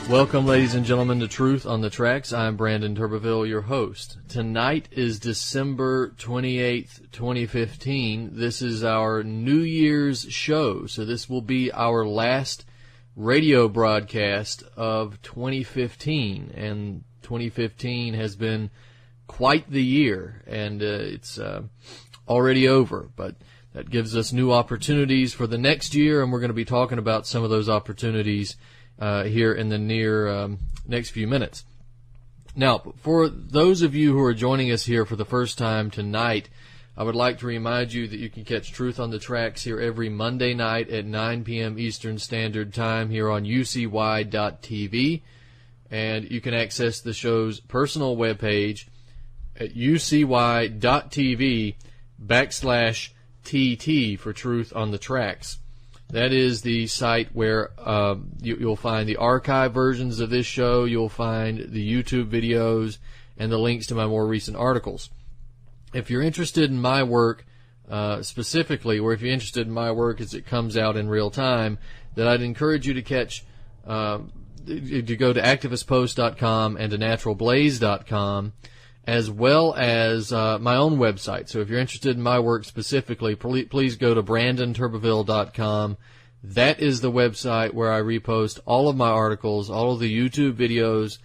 Welcome, ladies and gentlemen, to Truth on the Tracks. I'm Brandon Turbeville, your host. Tonight is December 28th, 2015. This is our New Year's show, so this will be our last radio broadcast of 2015, and 2015 has been quite the year, and it's already over, but that gives us new opportunities for the next year, and we're going to be talking about some of those opportunities here in the near next few minutes. Now, for those of you who are joining us here for the first time tonight, I would like to remind you that you can catch Truth on the Tracks here every Monday night at 9 p.m. Eastern Standard Time here on ucy.tv, and you can access the show's personal webpage at ucy.tv/TT for Truth on the Tracks. That is the site where you'll find the archive versions of this show, you'll find the YouTube videos, and the links to my more recent articles. If you're interested in my work specifically, or if you're interested in my work as it comes out in real time, then I'd encourage you to to go to activistpost.com and to naturalblaze.com, as well as my own website. So if you're interested in my work specifically, please go to brandonturbeville.com. That is the website where I repost all of my articles, all of the YouTube videos,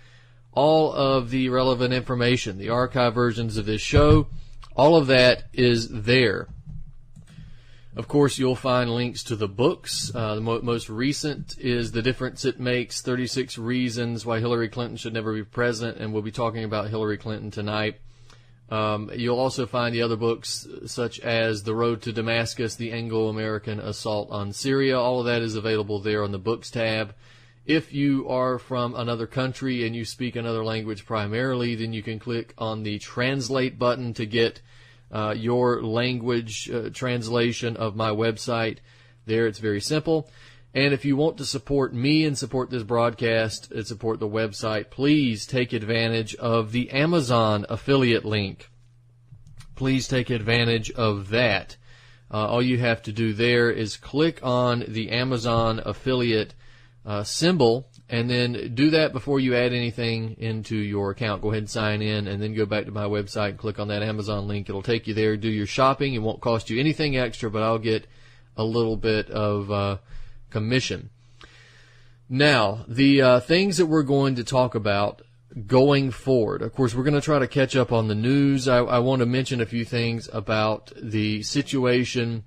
all of the relevant information, the archive versions of this show. All of that is there. Of course, you'll find links to the books. The most recent is The Difference It Makes, 36 Reasons Why Hillary Clinton Should Never Be President, and we'll be talking about Hillary Clinton tonight. You'll also find the other books, such as The Road to Damascus, The Anglo-American Assault on Syria. All of that is available there on the Books tab. If you are from another country and you speak another language primarily, then you can click on the Translate button to get your language translation of my website. There, it's very simple. And if you want to support me and support this broadcast and support the website, please take advantage of the Amazon affiliate link. Please take advantage of that. All you have to do there is click on the Amazon affiliate symbol, and then do that before you add anything into your account. Go ahead and sign in, and then go back to my website and click on that Amazon link. It'll take you there, do your shopping. It won't cost you anything extra, but I'll get a little bit of commission. Now, the things that we're going to talk about going forward. Of course, we're going to try to catch up on the news. I want to mention a few things about the situation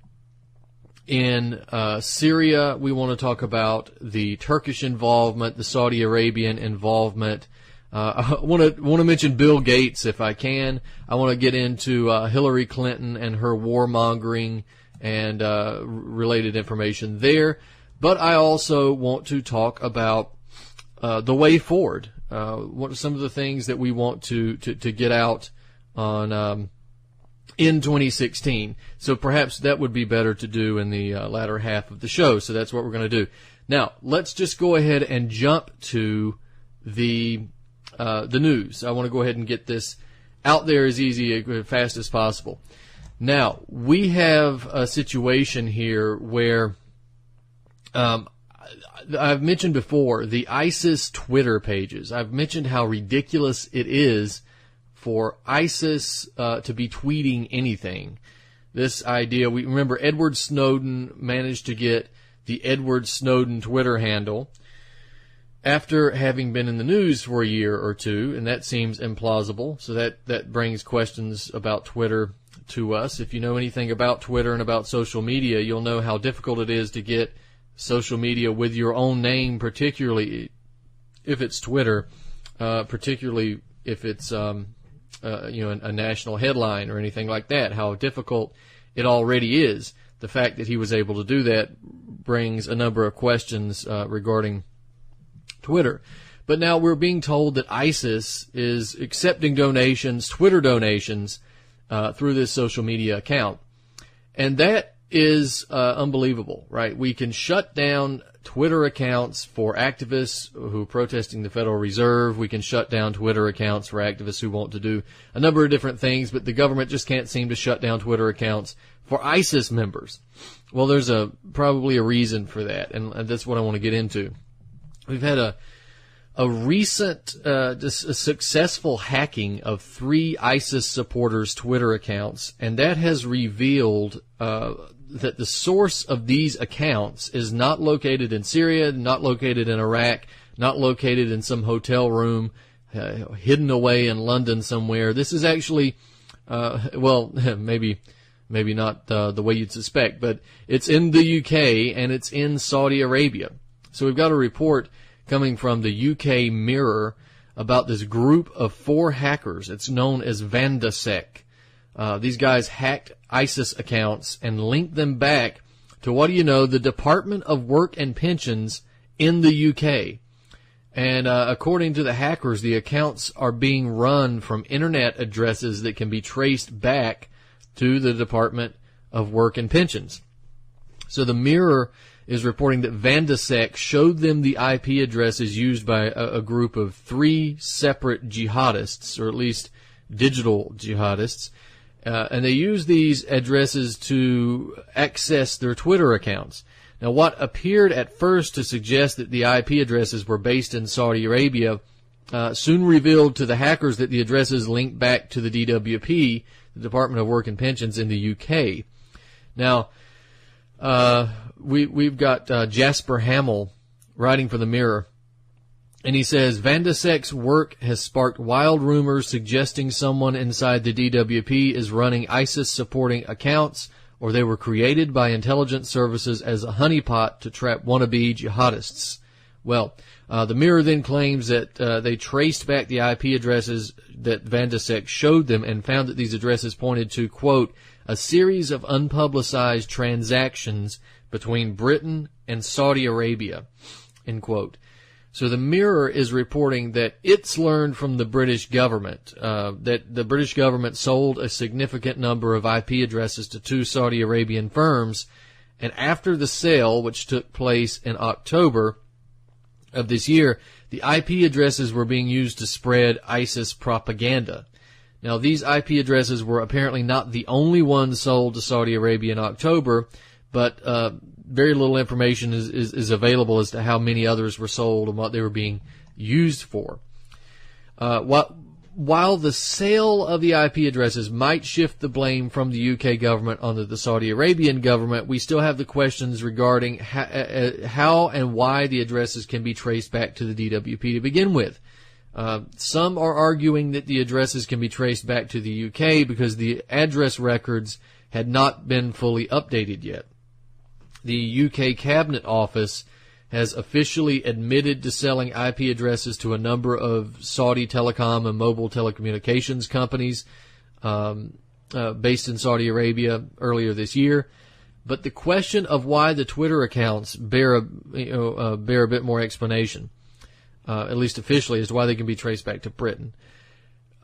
in Syria. We want to talk about the Turkish involvement, the Saudi Arabian involvement. I want to mention Bill Gates if I can. I want to get into Hillary Clinton and her warmongering and related information there. But I also want to talk about the way forward. What are some of the things that we want to get out on in 2016. So perhaps that would be better to do in the latter half of the show. So that's what we're going to do. Now, let's just go ahead and jump to the news. I want to go ahead and get this out there as fast as possible. Now, we have a situation here where I've mentioned before the ISIS Twitter pages. I've mentioned how ridiculous it is for ISIS to be tweeting anything. This idea, we remember Edward Snowden managed to get the Edward Snowden Twitter handle after having been in the news for a year or two, and that seems implausible. So that brings questions about Twitter to us. If you know anything about Twitter and about social media, you'll know how difficult it is to get social media with your own name, particularly if it's Twitter, particularly if it's a national headline or anything like that. How difficult it already is. The fact that he was able to do that brings a number of questions regarding Twitter. But now we're being told that ISIS is accepting donations, Twitter donations, through this social media account. And that is unbelievable, right? We can shut down Twitter accounts for activists who are protesting the Federal Reserve. We can shut down Twitter accounts for activists who want to do a number of different things, but the government just can't seem to shut down Twitter accounts for ISIS members. Well, there's probably a reason for that, and that's what I want to get into. We've had a recent a successful hacking of 3 ISIS supporters' Twitter accounts, and that has revealed that the source of these accounts is not located in Syria, not located in Iraq, not located in some hotel room hidden away in London somewhere. This is actually, maybe not the way you'd suspect, but it's in the UK and it's in Saudi Arabia. So we've got a report coming from the UK Mirror about this group of 4 hackers. It's known as Vandasec. These guys hacked ISIS accounts and linked them back to, what do you know, the Department of Work and Pensions in the UK. And according to the hackers, the accounts are being run from internet addresses that can be traced back to the Department of Work and Pensions. So the Mirror is reporting that Vandasec showed them the IP addresses used by a group of 3 separate jihadists, or at least digital jihadists, and they used these addresses to access their Twitter accounts. Now, what appeared at first to suggest that the IP addresses were based in Saudi Arabia soon revealed to the hackers that the addresses linked back to the DWP, the Department of Work and Pensions in the UK. Now, we've got Jasper Hamill writing for the Mirror, and he says, Vandasec's work has sparked wild rumors suggesting someone inside the DWP is running ISIS-supporting accounts, or they were created by intelligence services as a honeypot to trap wannabe jihadists. Well, the Mirror then claims that they traced back the IP addresses that Vandasec showed them and found that these addresses pointed to, quote, a series of unpublicized transactions between Britain and Saudi Arabia, end quote. So the Mirror is reporting that it's learned from the British government that the British government sold a significant number of IP addresses to 2 Saudi Arabian firms, and after the sale, which took place in October of this year, the IP addresses were being used to spread ISIS propaganda. Now, these IP addresses were apparently not the only ones sold to Saudi Arabia in October, but very little information is available as to how many others were sold and what they were being used for. While the sale of the IP addresses might shift the blame from the UK government onto the Saudi Arabian government, we still have the questions regarding how and why the addresses can be traced back to the DWP to begin with. Some are arguing that the addresses can be traced back to the UK because the address records had not been fully updated yet. The UK Cabinet Office has officially admitted to selling IP addresses to a number of Saudi telecom and mobile telecommunications companies based in Saudi Arabia earlier this year. But the question of why the Twitter accounts bear a bit more explanation, at least officially, as to why they can be traced back to Britain.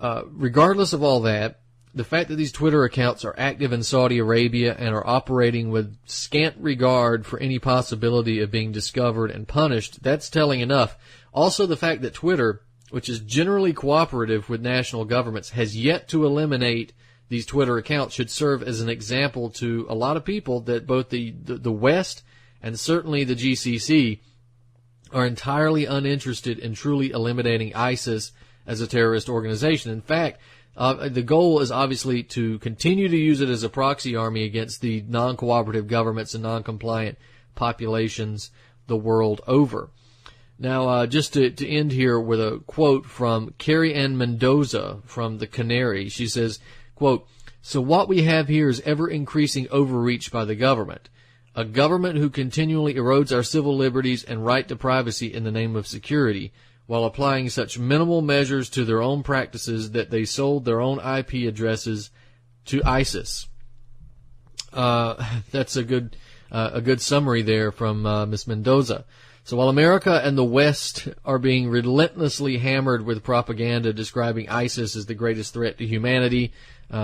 Regardless of all that, the fact that these Twitter accounts are active in Saudi Arabia and are operating with scant regard for any possibility of being discovered and punished, that's telling enough. Also, the fact that Twitter, which is generally cooperative with national governments, has yet to eliminate these Twitter accounts should serve as an example to a lot of people that both the West and certainly the GCC are entirely uninterested in truly eliminating ISIS as a terrorist organization. In fact, the goal is obviously to continue to use it as a proxy army against the non-cooperative governments and non-compliant populations the world over. Now, just to end here with a quote from Carrie Ann Mendoza from the Canary. She says, quote, so what we have here is ever-increasing overreach by the government. A government who continually erodes our civil liberties and right to privacy in the name of security, while applying such minimal measures to their own practices that they sold their own IP addresses to ISIS. That's a good summary there from Ms. Mendoza. So while America and the West are being relentlessly hammered with propaganda describing ISIS as the greatest threat to humanity,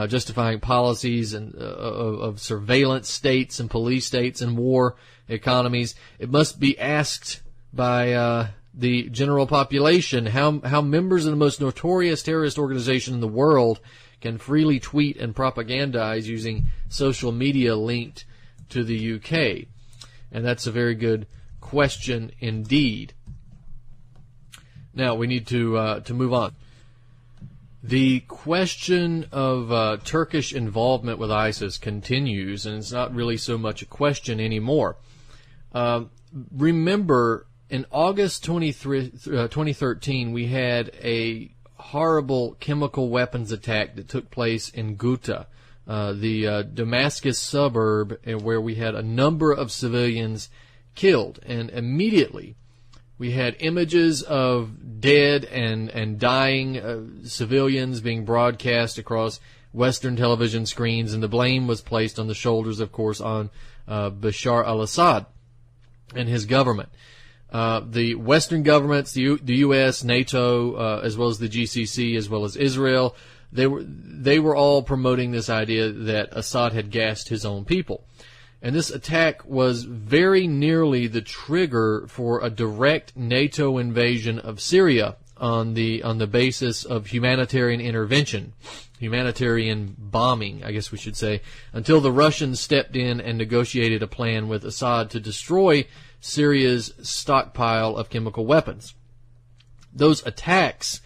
justifying policies and of surveillance states and police states and war economies, it must be asked by the general population how members of the most notorious terrorist organization in the world can freely tweet and propagandize using social media linked to the UK. And that's a very good question indeed. Now we need to move on. The question of Turkish involvement with ISIS continues, and it's not really so much a question anymore. Remember, in August 2013, we had a horrible chemical weapons attack that took place in Ghouta, the Damascus suburb, where we had a number of civilians killed. And immediately we had images of dead and dying civilians being broadcast across Western television screens, and the blame was placed on the shoulders, of course, on Bashar al-Assad and his government. The Western governments, the U.S., NATO, as well as the GCC, as well as Israel, they were all promoting this idea that Assad had gassed his own people. And this attack was very nearly the trigger for a direct NATO invasion of Syria on the basis of humanitarian intervention, humanitarian bombing, I guess we should say, until the Russians stepped in and negotiated a plan with Assad to destroy Syria's stockpile of chemical weapons. Those attacks,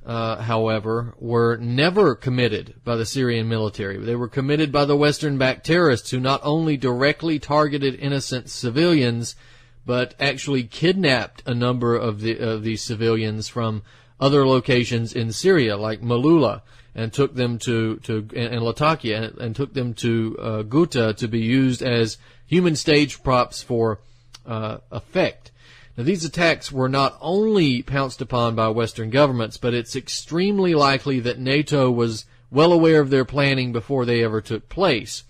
however, were never committed by the Syrian military. They were committed by the Western-backed terrorists who not only directly targeted innocent civilians, but actually kidnapped a number of these civilians from other locations in Syria, like Malula, and took them to Latakia, and took them to Ghouta to be used as human stage props for effect. Now, these attacks were not only pounced upon by Western governments, but it's extremely likely that NATO was well aware of their planning before they ever took place.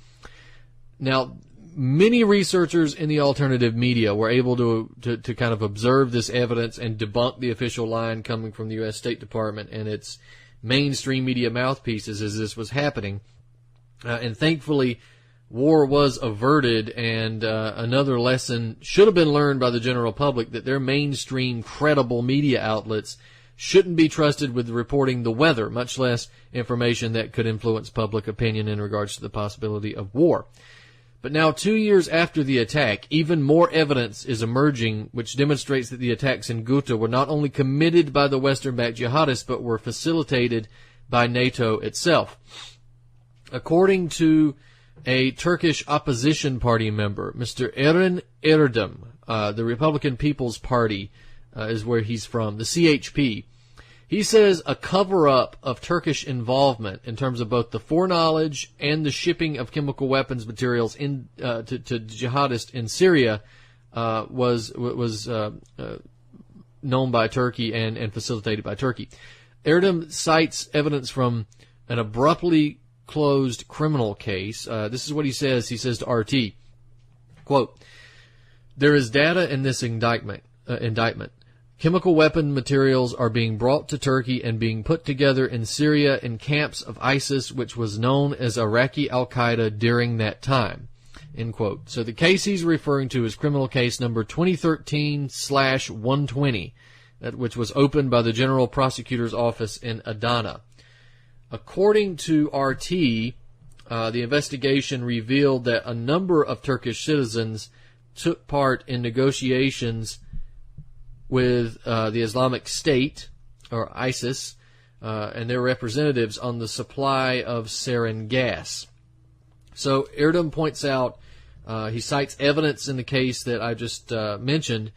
Now, many researchers in the alternative media were able to kind of observe this evidence and debunk the official line coming from the U.S. State Department and its mainstream media mouthpieces as this was happening. And thankfully, war was averted, and another lesson should have been learned by the general public, that their mainstream credible media outlets shouldn't be trusted with reporting the weather, much less information that could influence public opinion in regards to the possibility of war. But now, 2 years after the attack, even more evidence is emerging which demonstrates that the attacks in Ghouta were not only committed by the Western-backed jihadists, but were facilitated by NATO itself. According to a Turkish opposition party member, Mr. Eren Erdem, the Republican People's Party is where he's from, the CHP. He says a cover-up of Turkish involvement in terms of both the foreknowledge and the shipping of chemical weapons materials to jihadists in Syria was known by Turkey and facilitated by Turkey. Erdem cites evidence from an abruptly closed criminal case. This is what he says. He says to RT, quote, "There is data in this indictment. Chemical weapon materials are being brought to Turkey and being put together in Syria in camps of ISIS, which was known as Iraqi Al-Qaeda during that time." End quote. So the case he's referring to is criminal case number 2013/120, which was opened by the General Prosecutor's Office in Adana. According to RT, the investigation revealed that a number of Turkish citizens took part in negotiations with the Islamic State, or ISIS, and their representatives on the supply of sarin gas. So Erdem points out, he cites evidence in the case that I just mentioned,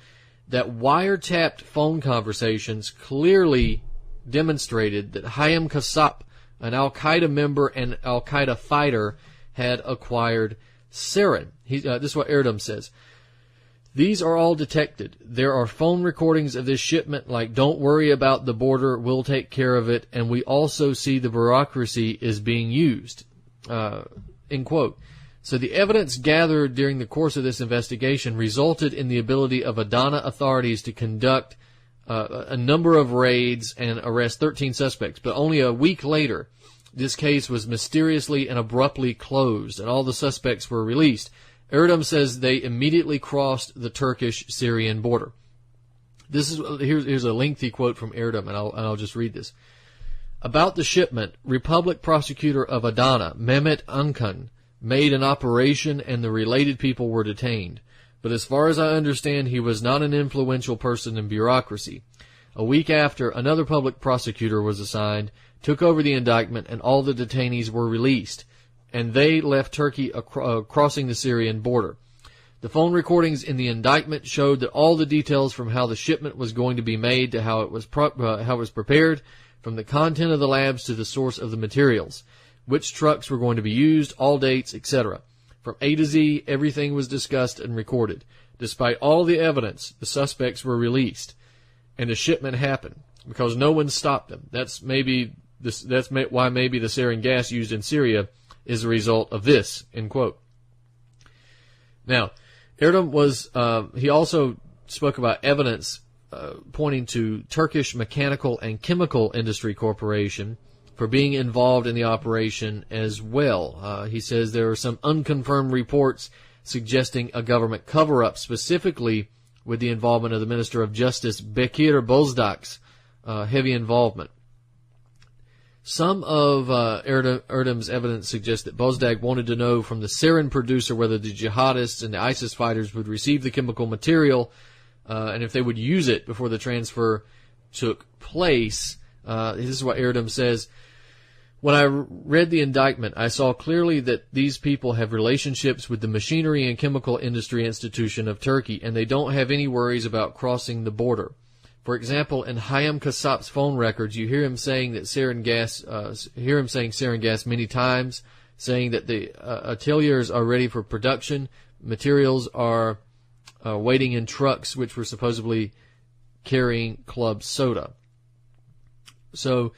that wiretapped phone conversations clearly demonstrated that Hayam Kassab, an Al-Qaeda member and Al-Qaeda fighter, had acquired sarin. This is what Erdem says. "These are all detected. There are phone recordings of this shipment like, 'Don't worry about the border, we'll take care of it,' and we also see the bureaucracy is being used." End quote. So the evidence gathered during the course of this investigation resulted in the ability of Adana authorities to conduct a number of raids and arrest 13 suspects. But only a week later, this case was mysteriously and abruptly closed, and all the suspects were released. Erdem says they immediately crossed the Turkish-Syrian border. Here's a lengthy quote from Erdem, and I'll just read this. "About the shipment, Republic Prosecutor of Adana, Mehmet Ankan, made an operation and the related people were detained. But as far as I understand, he was not an influential person in bureaucracy. A week after, another public prosecutor was assigned, took over the indictment, and all the detainees were released. And they left Turkey crossing the Syrian border. The phone recordings in the indictment showed that all the details from how the shipment was going to be made to how it was prepared, from the content of the labs to the source of the materials, which trucks were going to be used, all dates, etc. From A to Z, everything was discussed and recorded. Despite all the evidence, the suspects were released, and the shipment happened because no one stopped them. That's why maybe the sarin gas used in Syria is a result of this, end quote. Now, Erdem he also spoke about evidence pointing to Turkish Mechanical and Chemical Industry Corporation for being involved in the operation as well. He says there are some unconfirmed reports suggesting a government cover-up, specifically with the involvement of the Minister of Justice Bekir Bozdag's heavy involvement. Some of Erdem's evidence suggests that Bozdag wanted to know from the sarin producer whether the jihadists and the ISIS fighters would receive the chemical material and if they would use it before the transfer took place. This is what Erdem says. When I read the indictment, I saw clearly that these people have relationships with the Machinery and Chemical Industry Institution of Turkey, and they don't have any worries about crossing the border. For example, in Hayam Kasap's phone records, you hear him saying that sarin gas many times, saying that the ateliers are ready for production. Materials are waiting in trucks, which were supposedly carrying club soda. So,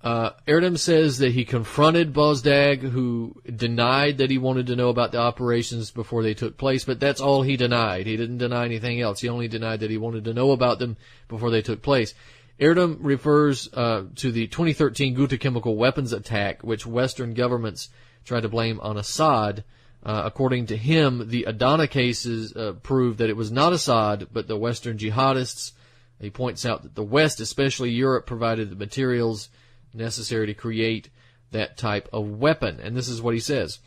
Erdem says that he confronted Bozdag, who denied that he wanted to know about the operations before they took place, but that's all he denied. He didn't deny anything else. He only denied that he wanted to know about them before they took place. Erdem refers to the 2013 Ghouta chemical weapons attack, which Western governments tried to blame on Assad. According to him, the Adana cases proved that it was not Assad, but the Western jihadists. He points out that the West, especially Europe, provided the materials necessary to create that type of weapon. And this is what he says.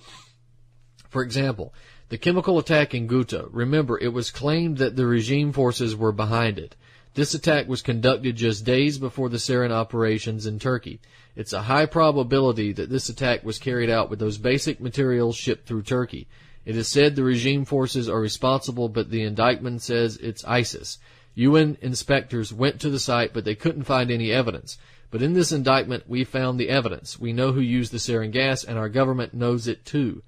For example, the chemical attack in Ghouta, remember, it was claimed that the regime forces were behind it. This attack was conducted just days before the sarin operations in Turkey. It's a high probability that this attack was carried out with those basic materials shipped through Turkey. It is said the regime forces are responsible, but the indictment says it's ISIS. UN inspectors went to the site, but they couldn't find any evidence. But in this indictment, we found the evidence. We know who used the sarin gas, and our government knows it too.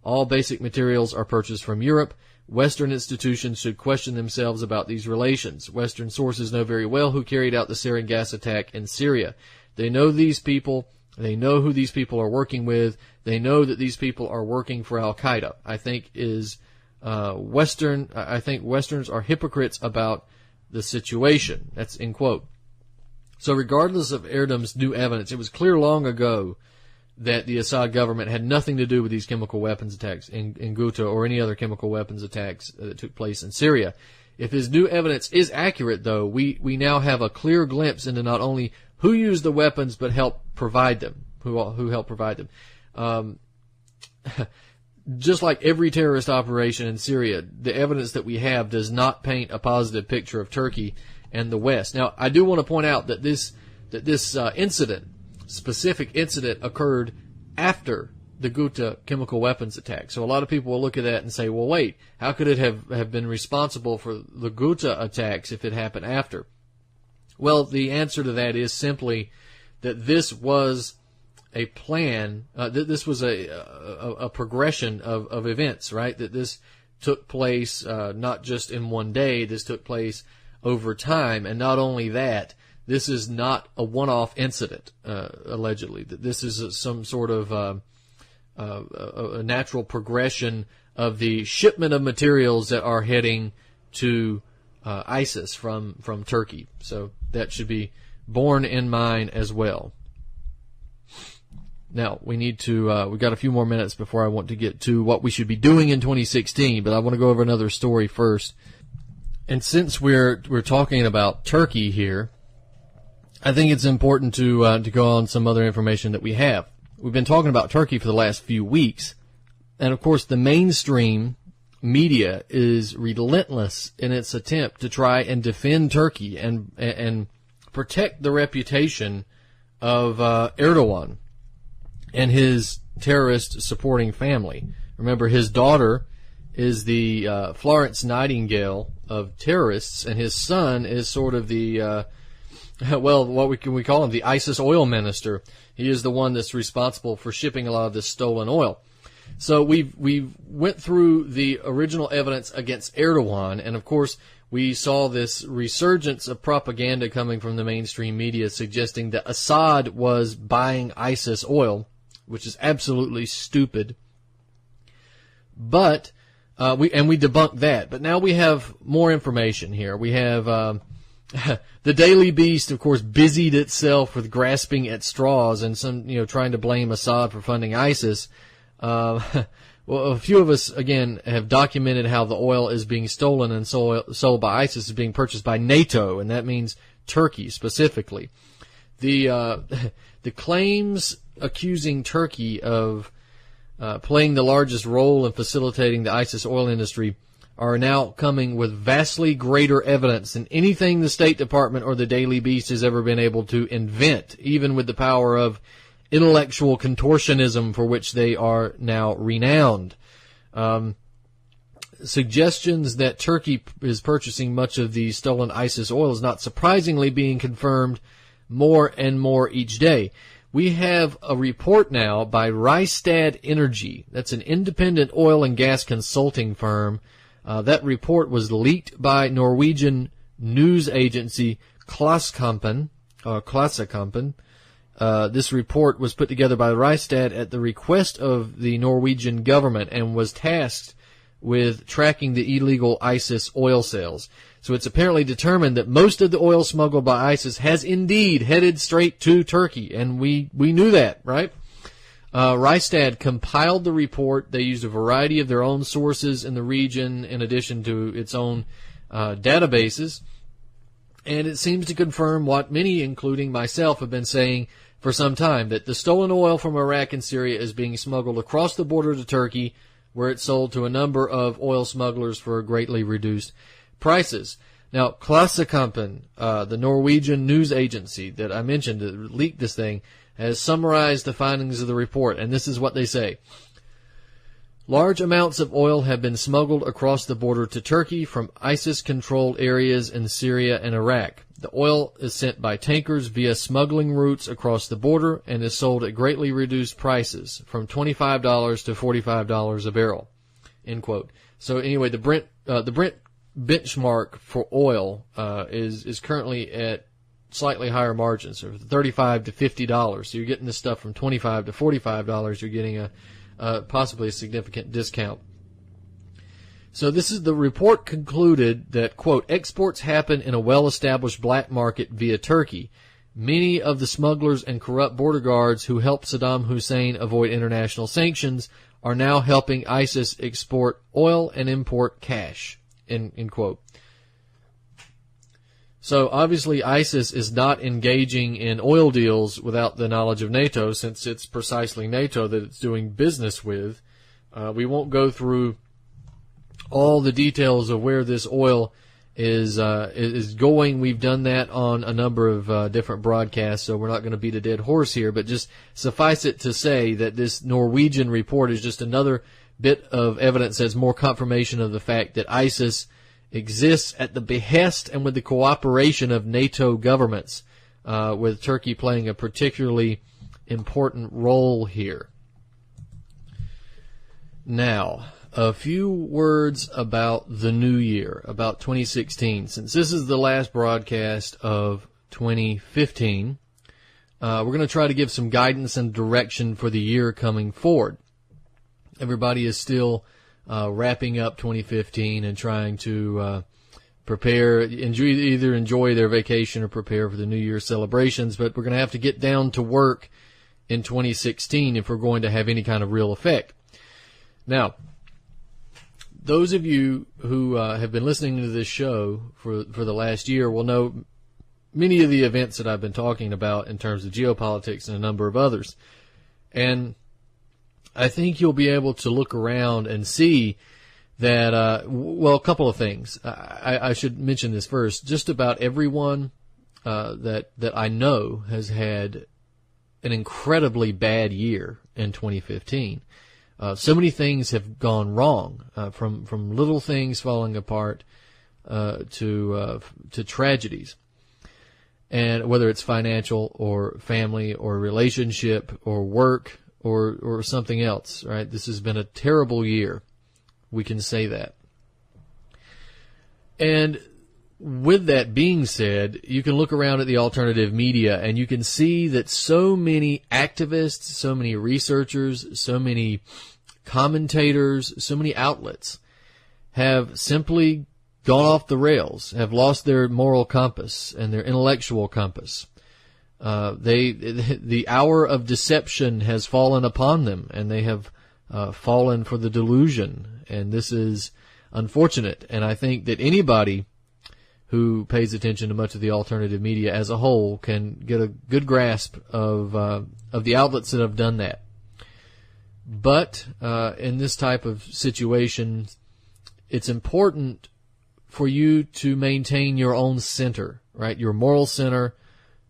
All basic materials are purchased from Europe. Western institutions should question themselves about these relations. Western sources know very well who carried out the sarin gas attack in Syria. They know these people. They know who these people are working with. They know that these people are working for Al-Qaeda. I think Westerns are hypocrites about the situation. That's end quote. So regardless of Erdem's new evidence, it was clear long ago that the Assad government had nothing to do with these chemical weapons attacks in Ghouta or any other chemical weapons attacks that took place in Syria. If his new evidence is accurate, though, we now have a clear glimpse into not only who used the weapons but helped provide them, who helped provide them. Just like every terrorist operation in Syria, the evidence that we have does not paint a positive picture of Turkey and the West. Now, I do want to point out that this specific incident occurred after the Ghouta chemical weapons attack. So a lot of people will look at that and say, well, wait, how could it have been responsible for the Ghouta attacks if it happened after? Well, the answer to that is simply that this was a plan, this was a progression of events, right? That this took place not just in one day, this took place over time, and not only that, this is not a one-off incident, allegedly. That this is some sort of a natural progression of the shipment of materials that are heading to ISIS from Turkey. So that should be borne in mind as well. Now, we need to, we've got a few more minutes before I want to get to what we should be doing in 2016, but I want to go over another story first. And since we're talking about Turkey here, I think it's important to go on some other information that we have. We've been talking about Turkey for the last few weeks, and of course the mainstream media is relentless in its attempt to try and defend Turkey and protect the reputation of Erdogan and his terrorist-supporting family. Remember, his daughter is the Florence Nightingale of terrorists, and his son is sort of the, what can we call him? The ISIS oil minister. He is the one that's responsible for shipping a lot of this stolen oil. So we went through the original evidence against Erdogan, and of course we saw this resurgence of propaganda coming from the mainstream media suggesting that Assad was buying ISIS oil, which is absolutely stupid. But we debunked that. But now we have more information here. We have the Daily Beast, of course, busied itself with grasping at straws and trying to blame Assad for funding ISIS. Well, a few of us, again, have documented how the oil is being stolen and sold by ISIS is being purchased by NATO, and that means Turkey specifically. The claims accusing Turkey of playing the largest role in facilitating the ISIS oil industry are now coming with vastly greater evidence than anything the State Department or the Daily Beast has ever been able to invent, even with the power of intellectual contortionism for which they are now renowned. Suggestions that Turkey is purchasing much of the stolen ISIS oil is not surprisingly being confirmed more and more each day. We have a report now by Rystad Energy. That's an independent oil and gas consulting firm. That report was leaked by Norwegian news agency Klassekampen. This report was put together by Rystad at the request of the Norwegian government and was tasked with tracking the illegal ISIS oil sales. So it's apparently determined that most of the oil smuggled by ISIS has indeed headed straight to Turkey, and we knew that, right? Rystad compiled the report. They used a variety of their own sources in the region in addition to its own databases, and it seems to confirm what many, including myself, have been saying for some time, that the stolen oil from Iraq and Syria is being smuggled across the border to Turkey, where it's sold to a number of oil smugglers for greatly reduced prices. Now, Klassekampen, the Norwegian news agency that I mentioned that leaked this thing, has summarized the findings of the report, and this is what they say. Large amounts of oil have been smuggled across the border to Turkey from ISIS-controlled areas in Syria and Iraq. The oil is sent by tankers via smuggling routes across the border and is sold at greatly reduced prices, from $25 to $45 a barrel. End quote. So anyway, the Brent benchmark for oil is currently at slightly higher margins, so $35 to $50. So you're getting this stuff from $25 to $45. You're getting possibly a significant discount. So this is the report concluded that, quote, exports happen in a well-established black market via Turkey. Many of the smugglers and corrupt border guards who helped Saddam Hussein avoid international sanctions are now helping ISIS export oil and import cash, end quote. So obviously ISIS is not engaging in oil deals without the knowledge of NATO, since it's precisely NATO that it's doing business with. We won't go through all the details of where this oil is going. We've done that on a number of different broadcasts, so we're not going to beat a dead horse here, but just suffice it to say that this Norwegian report is just another bit of evidence that's more confirmation of the fact that ISIS exists at the behest and with the cooperation of NATO governments, with Turkey playing a particularly important role here. Now, a few words about the new year, about 2016. Since this is the last broadcast of 2015, we're going to try to give some guidance and direction for the year coming forward. Everybody is still wrapping up 2015 and trying to either enjoy their vacation or prepare for the New Year celebrations, but we're going to have to get down to work in 2016 if we're going to have any kind of real effect. Now, those of you who have been listening to this show for the last year will know many of the events that I've been talking about in terms of geopolitics and a number of others. And I think you'll be able to look around and see that, a couple of things. I should mention this first. Just about everyone that I know has had an incredibly bad year in 2015. So many things have gone wrong, from little things falling apart to tragedies, and whether it's financial or family or relationship or work or something else, right? This has been a terrible year. We can say that. And with that being said, you can look around at the alternative media and you can see that so many activists, so many researchers, so many commentators, so many outlets have simply gone off the rails, have lost their moral compass and their intellectual compass. The hour of deception has fallen upon them, and they have fallen for the delusion. And this is unfortunate. And I think that anybody who pays attention to much of the alternative media as a whole can get a good grasp of the outlets that have done that. But in this type of situation, it's important for you to maintain your own center, right? Your moral center,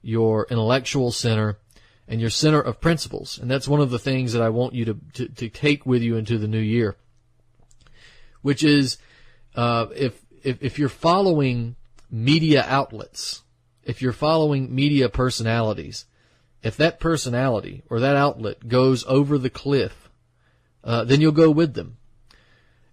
your intellectual center, and your center of principles. And that's one of the things that I want you to take with you into the new year, which is if you're following media outlets, if you're following media personalities, if that personality or that outlet goes over the cliff, then you'll go with them.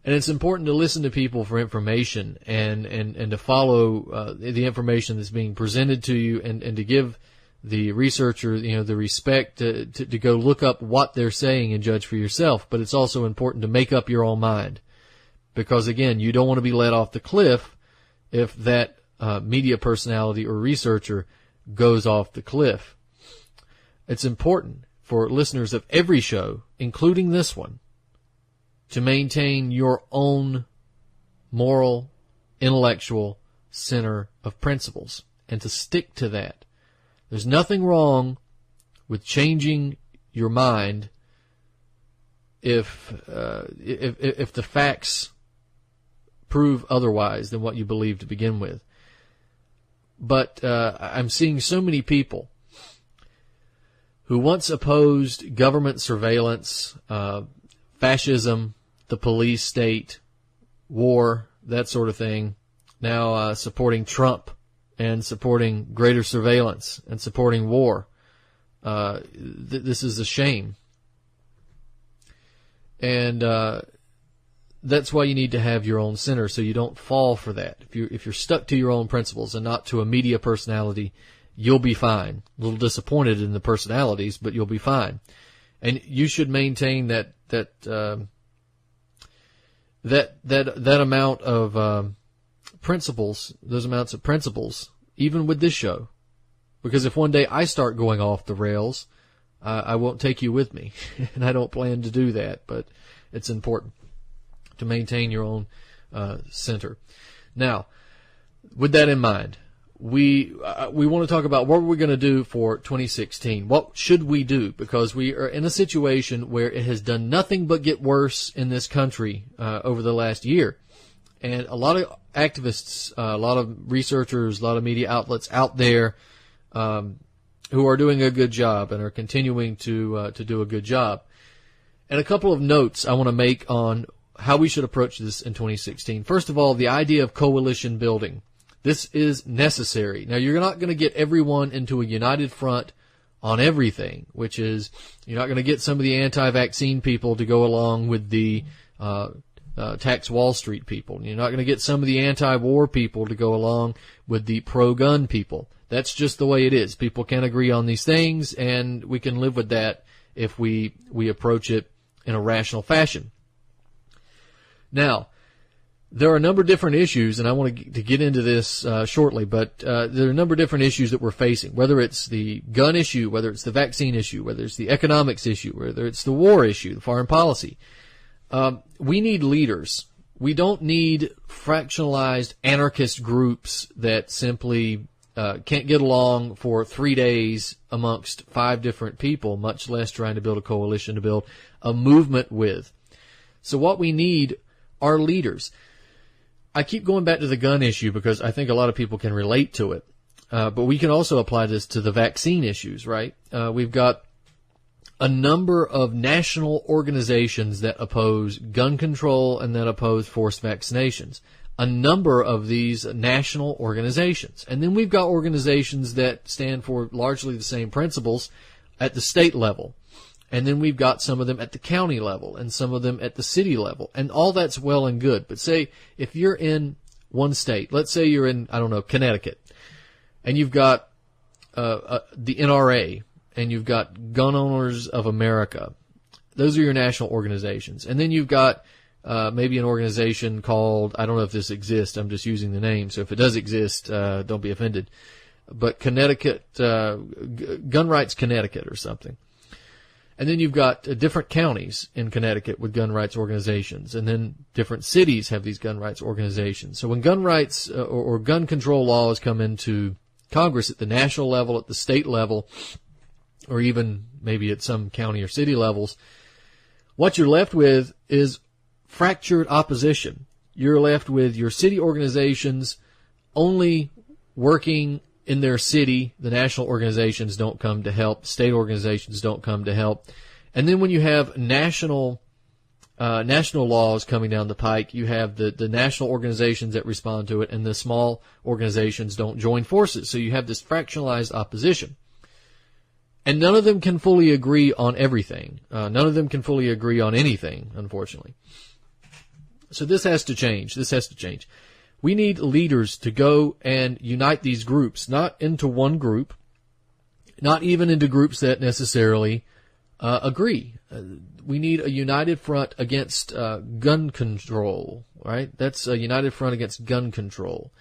And it's important to listen to people for information and to follow the information that's being presented to you, and to give the researcher, the respect to go look up what they're saying and judge for yourself. But it's also important to make up your own mind, because again, you don't want to be let off the cliff if that media personality or researcher goes off the cliff. It's important for listeners of every show, including this one, to maintain your own moral, intellectual center of principles and to stick to that. There's nothing wrong with changing your mind if the facts prove otherwise than what you believe to begin with. But I'm seeing so many people who once opposed government surveillance, fascism, the police state, war, that sort of thing, now supporting Trump and supporting greater surveillance and supporting war. This is a shame. And that's why you need to have your own center, so you don't fall for that. If you're stuck to your own principles and not to a media personality, you'll be fine. A little disappointed in the personalities, but you'll be fine. And you should maintain that amount of principles, those amounts of principles, even with this show. Because if one day I start going off the rails, I won't take you with me, and I don't plan to do that. But it's important to maintain your own center. Now, with that in mind, we want to talk about what we're going to do for 2016. What should we do? Because we are in a situation where it has done nothing but get worse in this country over the last year. And a lot of activists, a lot of researchers, a lot of media outlets out there who are doing a good job and are continuing to do a good job. And a couple of notes I want to make on how we should approach this in 2016. First of all, the idea of coalition building. This is necessary. Now, you're not going to get everyone into a united front on everything, which is you're not going to get some of the anti-vaccine people to go along with the tax Wall Street people. You're not going to get some of the anti-war people to go along with the pro-gun people. That's just the way it is. People can't agree on these things, and we can live with that if we approach it in a rational fashion. Now, there are a number of different issues, and I want to get into this shortly, but there are a number of different issues that we're facing, whether it's the gun issue, whether it's the vaccine issue, whether it's the economics issue, whether it's the war issue, the foreign policy. We need leaders. We don't need fractionalized anarchist groups that simply can't get along for 3 days amongst 5 different people, much less trying to build a coalition to build a movement with. So what we need are leaders. I keep going back to the gun issue because I think a lot of people can relate to it. But we can also apply this to the vaccine issues, right? We've got a number of national organizations that oppose gun control and that oppose forced vaccinations. A number of these national organizations. And then we've got organizations that stand for largely the same principles at the state level. And then we've got some of them at the county level and some of them at the city level. And all that's well and good. But say if you're in one state, let's say you're in, I don't know, Connecticut, and you've got the NRA, and you've got Gun Owners of America. Those are your national organizations. And then you've got maybe an organization called, I don't know if this exists, I'm just using the name, so if it does exist, don't be offended, but Connecticut, Gun Rights Connecticut or something. And then you've got different counties in Connecticut with gun rights organizations, and then different cities have these gun rights organizations. So when gun rights or gun control laws come into Congress at the national level, at the state level, or even maybe at some county or city levels, what you're left with is fractured opposition. You're left with your city organizations only working in their city. The national organizations don't come to help. State organizations don't come to help. And then when you have national laws coming down the pike, you have the national organizations that respond to it, and the small organizations don't join forces. So you have this fractionalized opposition. And none of them can fully agree on everything. None of them can fully agree on anything, unfortunately. So this has to change. This has to change. We need leaders to go and unite these groups, not into one group, not even into groups that necessarily agree. We need a united front against gun control, right? That's a united front against gun control.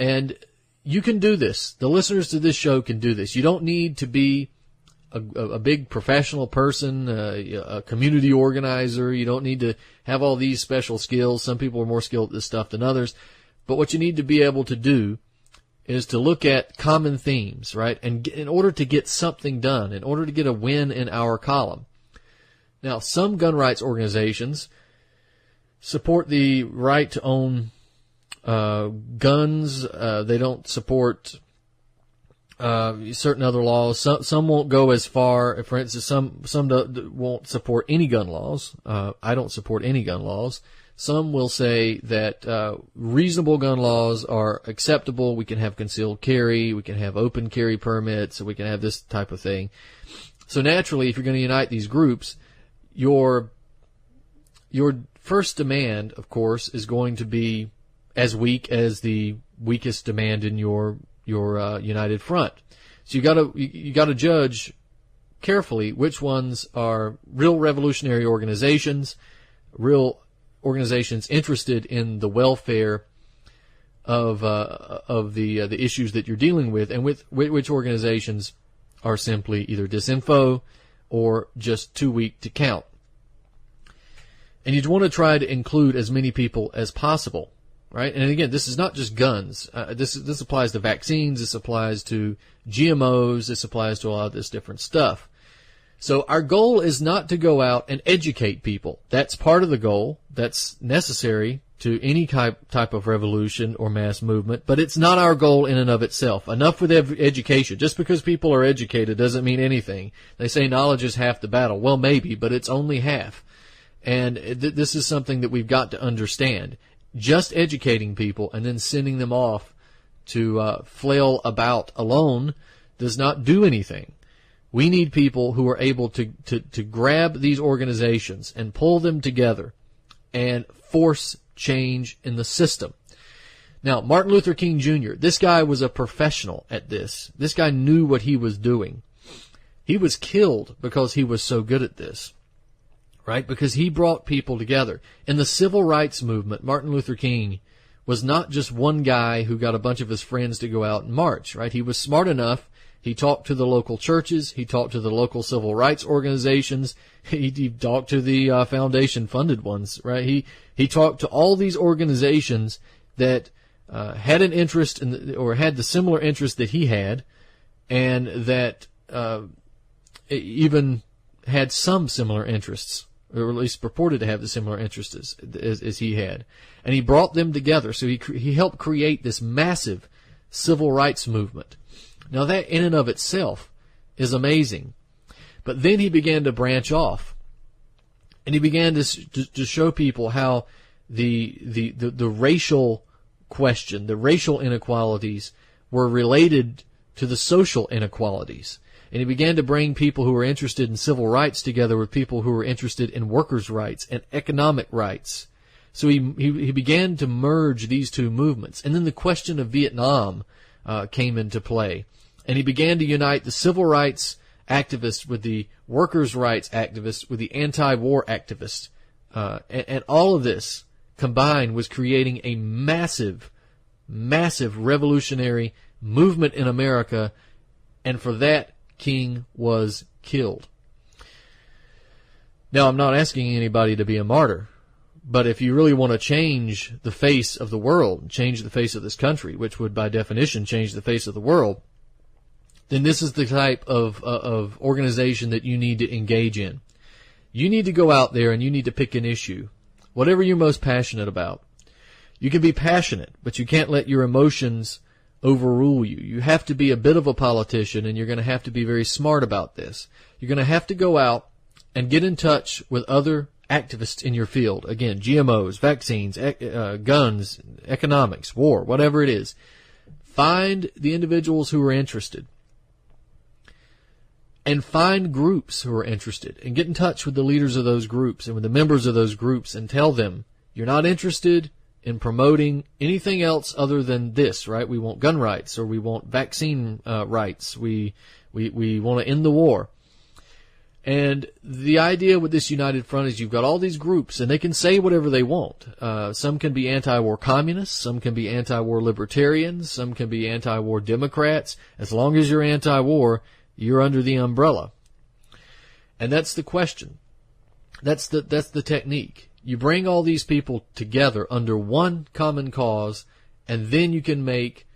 And you can do this. The listeners to this show can do this. You don't need to be a big professional person, a community organizer. You don't need to have all these special skills. Some people are more skilled at this stuff than others. But what you need to be able to do is to look at common themes, right? And in order to get something done, in order to get a win in our column. Now, some gun rights organizations support the right to own guns. They don't support certain other laws. Some won't go as far. For instance, some won't support any gun laws. I don't support any gun laws. Some will say that reasonable gun laws are acceptable. We can have concealed carry. We can have open carry permits. We can have this type of thing. So naturally, if you're going to unite these groups, your first demand, of course, is going to be as weak as the weakest demand in your united front. So you gotta judge carefully which ones are real revolutionary organizations, real organizations interested in the welfare of the issues that you're dealing with, and with which organizations are simply either disinfo or just too weak to count. And you'd want to try to include as many people as possible. Right? And again, this is not just guns. This applies to vaccines. This applies to GMOs. This applies to a lot of this different stuff. So our goal is not to go out and educate people. That's part of the goal. That's necessary to any type of revolution or mass movement. But it's not our goal in and of itself. Enough with education. Just because people are educated doesn't mean anything. They say knowledge is half the battle. Well, maybe, but it's only half. And this is something that we've got to understand. Just educating people and then sending them off to flail about alone does not do anything. We need people who are able to grab these organizations and pull them together and force change in the system. Now, Martin Luther King Jr., this guy was a professional at this. This guy knew what he was doing. He was killed because he was so good at this. Right? Because he brought people together. In the civil rights movement, Martin Luther King was not just one guy who got a bunch of his friends to go out and march, right? He was smart enough. He talked to the local churches. He talked to the local civil rights organizations. He talked to the foundation-funded ones, right? He talked to all these organizations that had an interest in or had the similar interest that he had, and that even had some similar interests, or at least purported to have the similar interests as he had. And he brought them together. So he helped create this massive civil rights movement. Now that in and of itself is amazing. But then he began to branch off, and he began to show people how the racial question, the racial inequalities were related to the social inequalities. And he began to bring people who were interested in civil rights together with people who were interested in workers' rights and economic rights. So he began to merge these two movements. And then the question of Vietnam came into play. And he began to unite the civil rights activists with the workers' rights activists with the anti-war activists. And all of this combined was creating a massive, massive revolutionary movement in America. And for that, King was killed. Now, I'm not asking anybody to be a martyr, but if you really want to change the face of the world, change the face of this country, which would by definition change the face of the world, then this is the type of organization that you need to engage in. You need to go out there and you need to pick an issue, whatever you're most passionate about. You can be passionate, but you can't let your emotions overrule you. You have to be a bit of a politician, and you're going to have to be very smart about this. You're going to have to go out and get in touch with other activists in your field. Again, GMOs, vaccines, guns, economics, war, whatever it is. Find the individuals who are interested. And find groups who are interested. And get in touch with the leaders of those groups and with the members of those groups and tell them, you're not interested in promoting anything else other than this, right? We want gun rights, or we want vaccine rights. We want to end the war. And the idea with this United Front is you've got all these groups, and they can say whatever they want. Some can be anti-war communists, some can be anti-war libertarians, some can be anti-war Democrats. As long as you're anti-war, you're under the umbrella. And that's the question. That's the technique. You bring all these people together under one common cause, and then you can make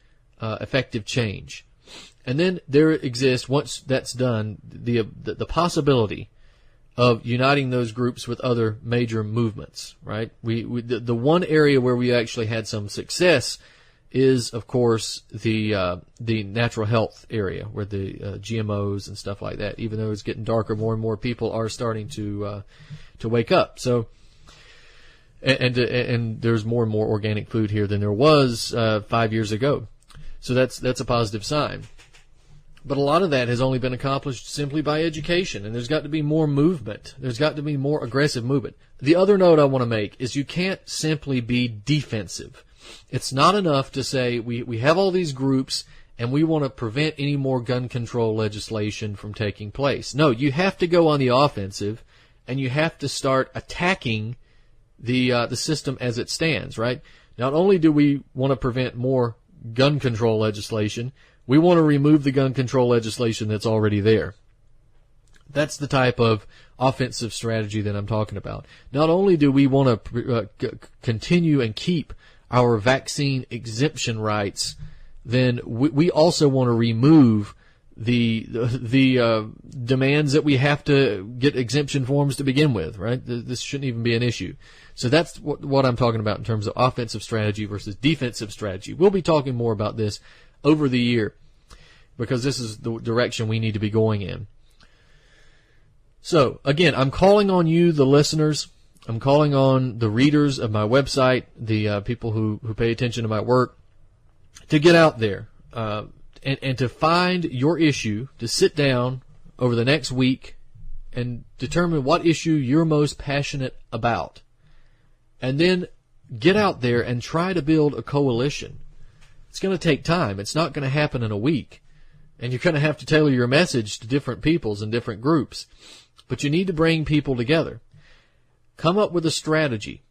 effective change. And then there exists, once that's done, the possibility of uniting those groups with other major movements, right? The one area where we actually had some success is, of course, the natural health area, where the GMOs and stuff like that. Even though it's getting darker, more and more people are starting to wake up. So. And there's more and more organic food here than there was 5 years ago. So that's a positive sign. But a lot of that has only been accomplished simply by education, and there's got to be more movement. There's got to be more aggressive movement. The other note I want to make is you can't simply be defensive. It's not enough to say we have all these groups and we want to prevent any more gun control legislation from taking place. No, you have to go on the offensive, and you have to start attacking the system as it stands, right? Not only do we want to prevent more gun control legislation, we want to remove the gun control legislation that's already there. That's the type of offensive strategy that I'm talking about. Not only do we want to continue and keep our vaccine exemption rights, then we also want to remove the demands that we have to get exemption forms to begin with, right? This shouldn't even be an issue. So that's what I'm talking about in terms of offensive strategy versus defensive strategy. We'll be talking more about this over the year, because this is the direction we need to be going in. So, again, I'm calling on you, the listeners. I'm calling on the readers of my website, the people who pay attention to my work, to get out there and to find your issue, to sit down over the next week and determine what issue you're most passionate about. And then get out there and try to build a coalition. It's going to take time. It's not going to happen in a week. And you're going to have to tailor your message to different peoples and different groups. But you need to bring people together. Come up with a strategy.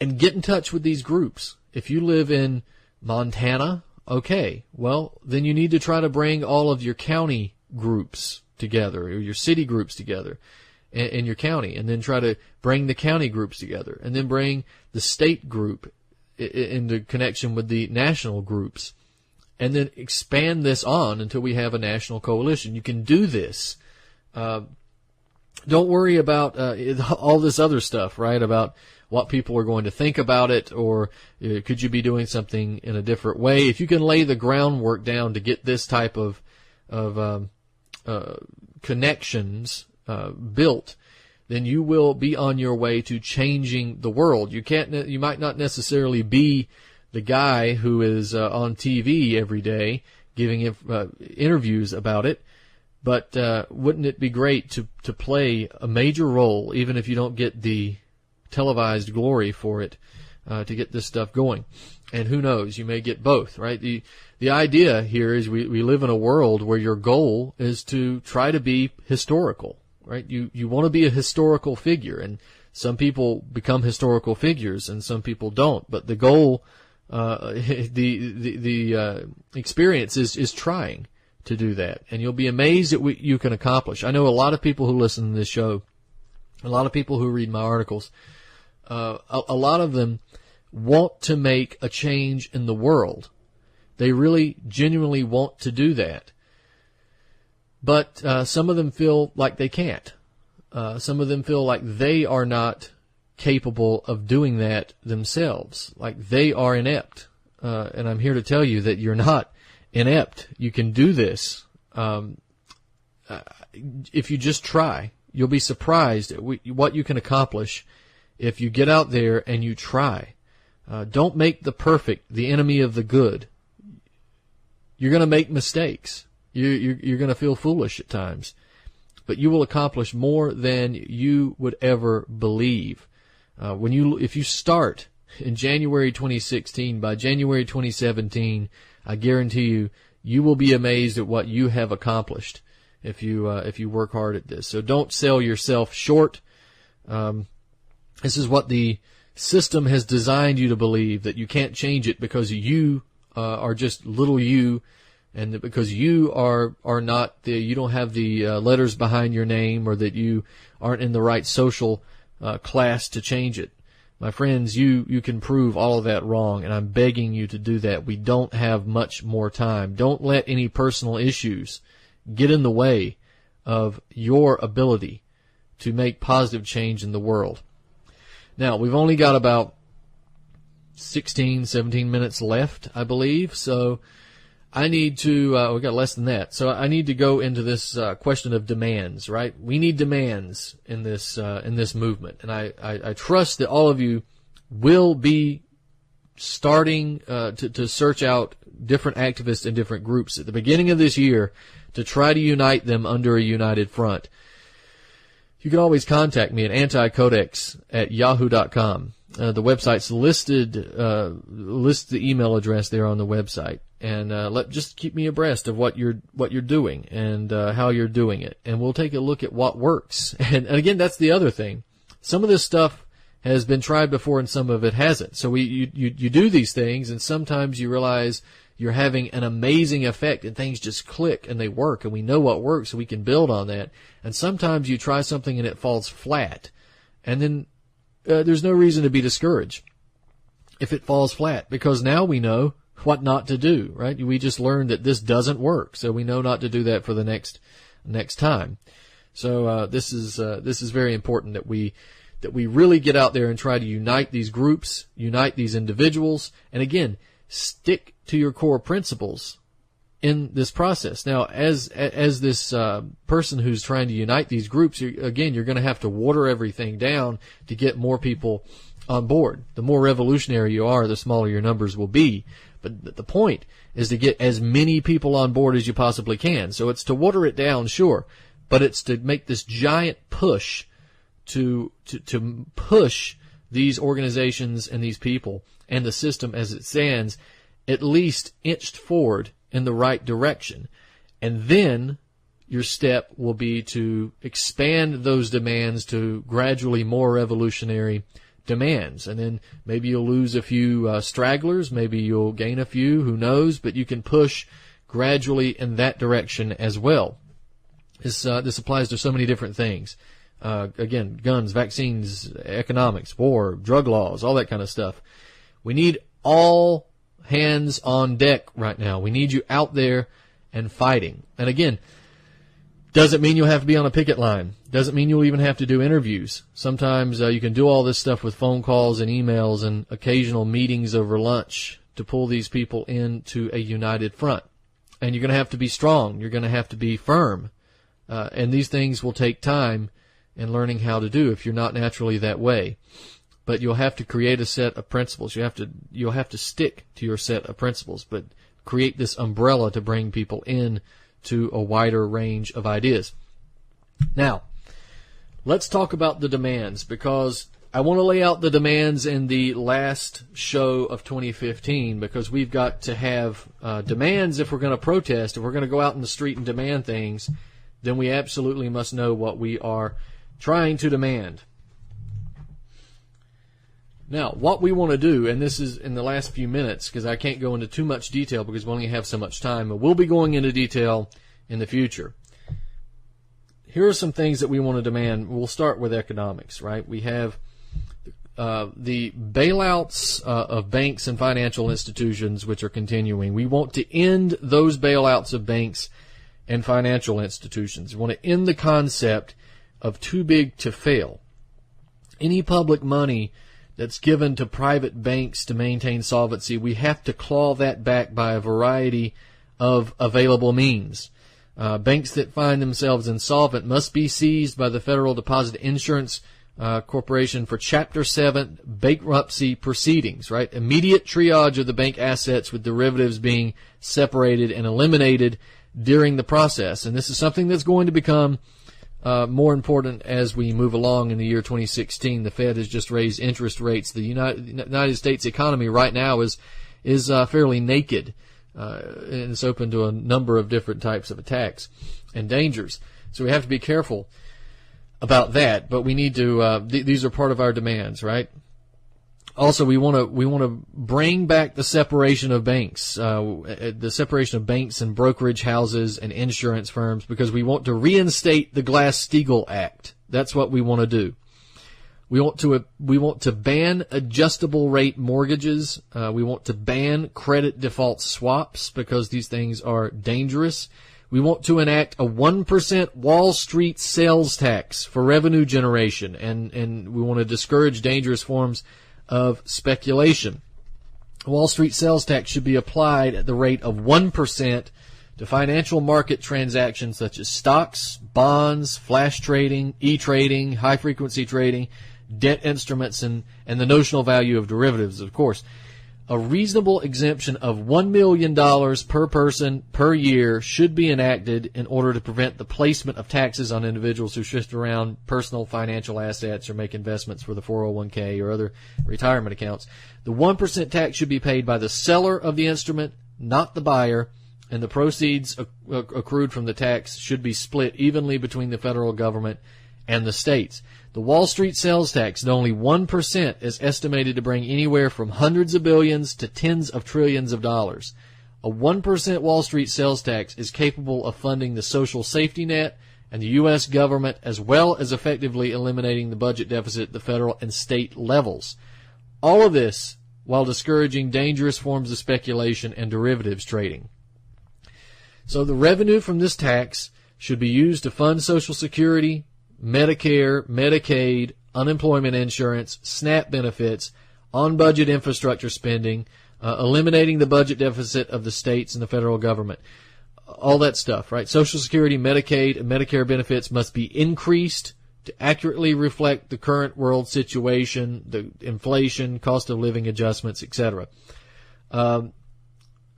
And get in touch with these groups. If you live in Montana, okay, well, then you need to try to bring all of your county groups together, or your city groups together in your county, and then try to bring the county groups together, and then bring the state group into connection with the national groups, and then expand this on until we have a national coalition. You can do this Don't worry about all this other stuff, right? About what people are going to think about it, or could you be doing something in a different way? If you can lay the groundwork down to get this type of connections built, then you will be on your way to changing the world. You might not necessarily be the guy who is on TV every day giving interviews about it, but wouldn't it be great to play a major role, even if you don't get the televised glory for it, to get this stuff going? And who knows, you may get both, right? The idea here is we live in a world where your goal is to try to be historical, right? You want to be a historical figure, and some people become historical figures and some people don't, but the goal, the experience is trying to do that, and you'll be amazed at what you can accomplish. I know a lot of people who listen to this show, a lot of people who read my articles, a lot of them want to make a change in the world. They really genuinely want to do that. But some of them feel like they can't. Some of them feel like they are not capable of doing that themselves, like they are inept. And I'm here to tell you that you're not inept. You can do this. If you just try, you'll be surprised at what you can accomplish if you get out there and you try. Don't make the perfect the enemy of the good. You're going to make mistakes. You're going to feel foolish at times, but you will accomplish more than you would ever believe. If you start in January 2016, by January 2017, I guarantee you will be amazed at what you have accomplished if you work hard at this. So don't sell yourself short. This is what the system has designed you to believe, that you can't change it because you are just little you, and that because you are not you don't have the letters behind your name, or that you aren't in the right social class to change it. My friends, you can prove all of that wrong, and I'm begging you to do that. We don't have much more time. Don't let any personal issues get in the way of your ability to make positive change in the world. Now, we've only got about 16, 17 minutes left, I believe, so I need to, we've got less than that, so I need to go into this question of demands, right? We need demands in this movement, and I trust that all of you will be starting to search out different activists and different groups at the beginning of this year to try to unite them under a united front. You can always contact me at anticodex@yahoo.com. The website's listed, lists the email address there on the website, and just keep me abreast of what you're doing and how you're doing it, and we'll take a look at what works. And again, that's the other thing. Some of this stuff has been tried before, and some of it hasn't. So you do these things, and sometimes you realize you're having an amazing effect, and things just click and they work, and we know what works, so we can build on that. And sometimes you try something and it falls flat, and then there's no reason to be discouraged if it falls flat, because now we know what not to do, right? We just learned that this doesn't work, so we know not to do that for the next time. So this is very important that we really get out there and try to unite these groups, unite these individuals, and again, stick to your core principles in this process. Now, as this person who's trying to unite these groups, you're going to have to water everything down to get more people on board. The more revolutionary you are, the smaller your numbers will be. But the point is to get as many people on board as you possibly can. So it's to water it down, sure, but it's to make this giant push to push these organizations and these people and the system as it stands at least inched forward in the right direction. And then your step will be to expand those demands to gradually more revolutionary demands. And then maybe you'll lose a few stragglers, maybe you'll gain a few, who knows, but you can push gradually in that direction as well. This applies to so many different things. Again, guns, vaccines, economics, war, drug laws, all that kind of stuff. We need all hands on deck right now. We need you out there and fighting. And again, Doesn't mean you'll have to be on a picket line. Doesn't mean you'll even have to do interviews. Sometimes you can do all this stuff with phone calls and emails and occasional meetings over lunch to pull these people into a united front. And you're going to have to be strong. You're going to have to be firm. And these things will take time in learning how to do if you're not naturally that way. But you'll have to create a set of principles. You'll have to stick to your set of principles, but create this umbrella to bring people in to a wider range of ideas. Now, let's talk about the demands, because I want to lay out the demands in the last show of 2015, because we've got to have demands if we're going to protest. If we're going to go out in the street and demand things, then we absolutely must know what we are trying to demand. Now, what we want to do, and this is in the last few minutes, because I can't go into too much detail because we only have so much time, but we'll be going into detail in the future. Here are some things that we want to demand. We'll start with economics, right? We have the bailouts of banks and financial institutions, which are continuing. We want to end those bailouts of banks and financial institutions. We want to end the concept of too big to fail. Any public money that's given to private banks to maintain solvency, we have to claw that back by a variety of available means. Banks that find themselves insolvent must be seized by the Federal Deposit Insurance Corporation for Chapter 7 bankruptcy proceedings, right? Immediate triage of the bank assets with derivatives being separated and eliminated during the process. And this is something that's going to become more important as we move along in the year 2016. The Fed has just raised interest rates. The United States economy right now is fairly naked, and it's open to a number of different types of attacks and dangers. So we have to be careful about that. But we need to. These are part of our demands, right? Also, we want to bring back the separation of banks, and brokerage houses and insurance firms, because we want to reinstate the Glass-Steagall Act. That's what we want to do. We want to ban adjustable rate mortgages. We want to ban credit default swaps, because these things are dangerous. We want to enact a 1% Wall Street sales tax for revenue generation, and we want to discourage dangerous forms of speculation. Wall Street sales tax should be applied at the rate of 1% to financial market transactions such as stocks, bonds, flash trading, e-trading, high-frequency trading, debt instruments, and the notional value of derivatives, of course. A reasonable exemption of $1 million per person per year should be enacted in order to prevent the placement of taxes on individuals who shift around personal financial assets or make investments for the 401k or other retirement accounts. The 1% tax should be paid by the seller of the instrument, not the buyer, and the proceeds accrued from the tax should be split evenly between the federal government and the states. The Wall Street sales tax at only 1% is estimated to bring anywhere from hundreds of billions to tens of trillions of dollars. A 1% Wall Street sales tax is capable of funding the social safety net and the U.S. government, as well as effectively eliminating the budget deficit at the federal and state levels. All of this while discouraging dangerous forms of speculation and derivatives trading. So the revenue from this tax should be used to fund Social Security, Medicare, Medicaid, unemployment insurance, SNAP benefits, on-budget infrastructure spending, eliminating the budget deficit of the states and the federal government. All that stuff, right? Social Security, Medicaid, and Medicare benefits must be increased to accurately reflect the current world situation, the inflation, cost of living adjustments, etc.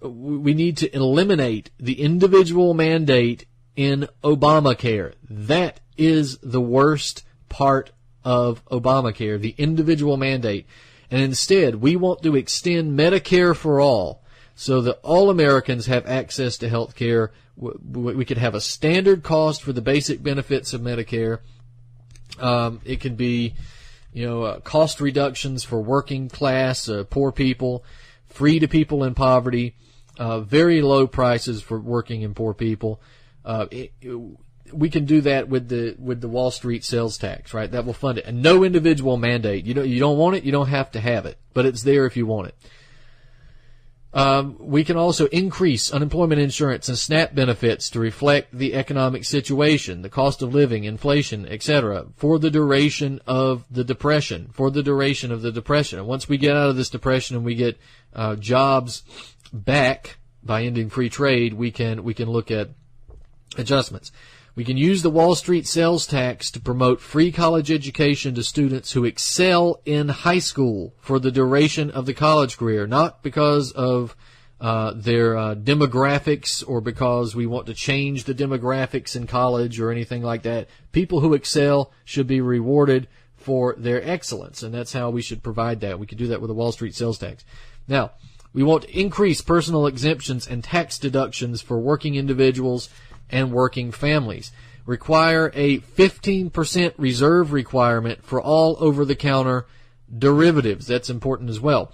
We need to eliminate the individual mandate in Obamacare. That is the worst part of Obamacare, the individual mandate. And instead, we want to extend Medicare for all so that all Americans have access to health care. We could have a standard cost for the basic benefits of Medicare. It can be, cost reductions for working class, poor people, free to people in poverty, very low prices for working and poor people. We can do that with the Wall Street sales tax, right? That will fund it. And no individual mandate. You don't want it, you don't have to have it, but it's there if you want it. We can also increase unemployment insurance and SNAP benefits to reflect the economic situation, the cost of living, inflation, etc., for the duration of the depression. And once we get out of this depression and we get jobs back by ending free trade, we can look at adjustments. We can use the Wall Street sales tax to promote free college education to students who excel in high school for the duration of the college career, not because of their demographics or because we want to change the demographics in college or anything like that. People who excel should be rewarded for their excellence, and that's how we should provide that. We could do that with the Wall Street sales tax. Now, we want to increase personal exemptions and tax deductions for working individuals and working families. Require a 15% reserve requirement for all over-the-counter derivatives. That's important as well.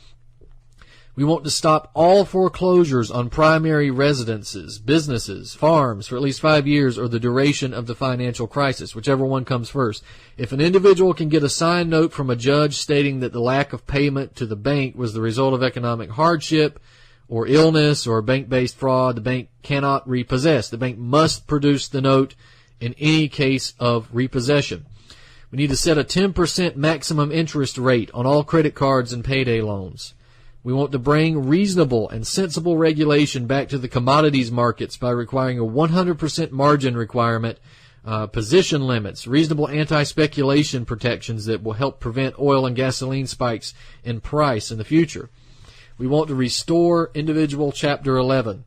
We want to stop all foreclosures on primary residences, businesses, farms for at least 5 years or the duration of the financial crisis, whichever one comes first. If an individual can get a signed note from a judge stating that the lack of payment to the bank was the result of economic hardship or illness or bank-based fraud, the bank cannot repossess. The bank must produce the note in any case of repossession. We need to set a 10% maximum interest rate on all credit cards and payday loans. We want to bring reasonable and sensible regulation back to the commodities markets by requiring a 100% margin requirement, position limits, reasonable anti-speculation protections that will help prevent oil and gasoline spikes in price in the future. We want to restore individual Chapter 11.